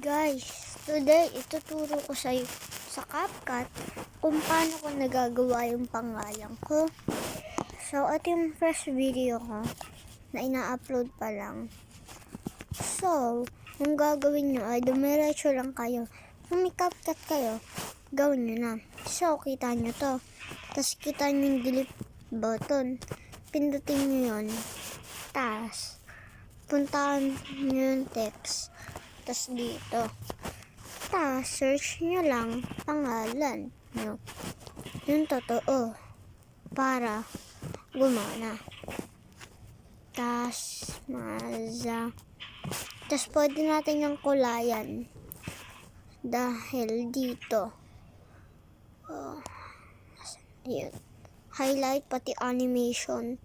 Guys, today ituturo ko sa CapCut kung paano ko nagagawa yung pangalan ko. So, ito yung first video ko na ina-upload pa lang. So, yung gagawin nyo ay dumiretso lang kayo. Kung may CapCut kayo, gawin nyo na. So, kita nyo to. Tapos kita nyo yung delete button. Pindutin nyo yun. Tapos, puntahan nyo yung text. Tapos dito. Tapos, search nyo lang pangalan nyo. Yung totoo. Para gumana. Tapos, tapos, pwede natin yung kulayan. Dahil dito. Yun. Highlight pati animation.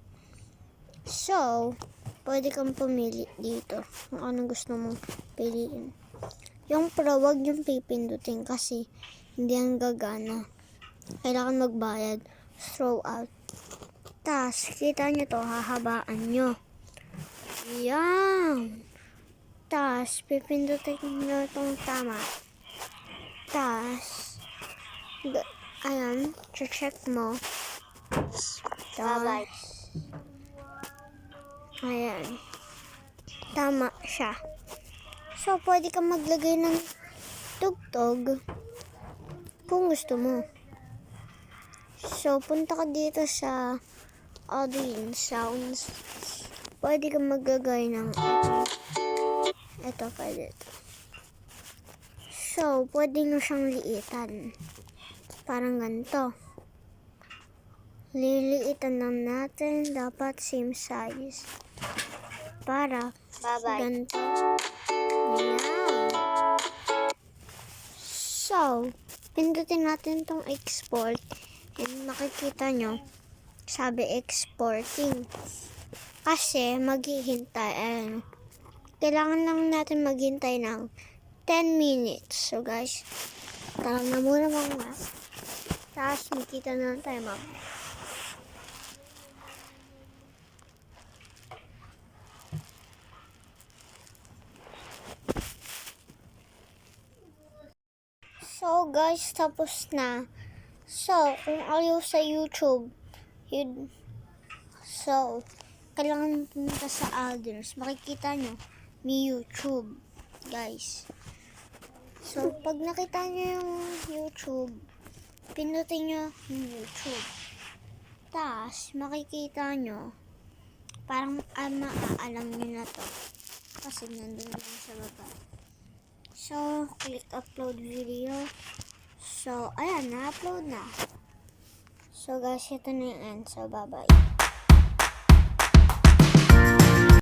So, pwede kang pumili dito kung anong gusto mong piliin. Yung pro, wag yung pipindutin kasi hindi ang gagana. Kailangan magbayad. Throw out. Tapos, kita nyo to, hahabaan nyo. Yan. Tapos, pipindutin nyo itong tama. Tapos, ayan, check mo. Tapos, ayan. Tama siya. So, pwede kang maglagay ng tugtog kung gusto mo. So, punta ka dito sa audio sounds. Pwede kang maglagay ng ito pwede ito. So, pwede nyo siyang liitan. Parang ganito. Liliitan lang natin. Dapat same size. Para ganito. Ayan. So, pindutin natin tong export. And makikita nyo, sabi exporting. Kasi, maghihintay. Ayan. Kailangan lang natin maghintay ng 10 minutes. So, guys, tara na muna mga. Tapos, makita na tayo mga. So, guys, tapos na. So, kung ayaw sa YouTube, so, kailangan pumunta sa others. Makikita nyo, may YouTube, guys. So, pag nakita nyo yung YouTube, pindutin nyo yung YouTube. Tapos, makikita nyo, parang maaalam nyo na to. Kasi nandun lang sa baba. So, click upload video. So, ayan, na-upload na. So, guys, ito na yung end. So, bye-bye.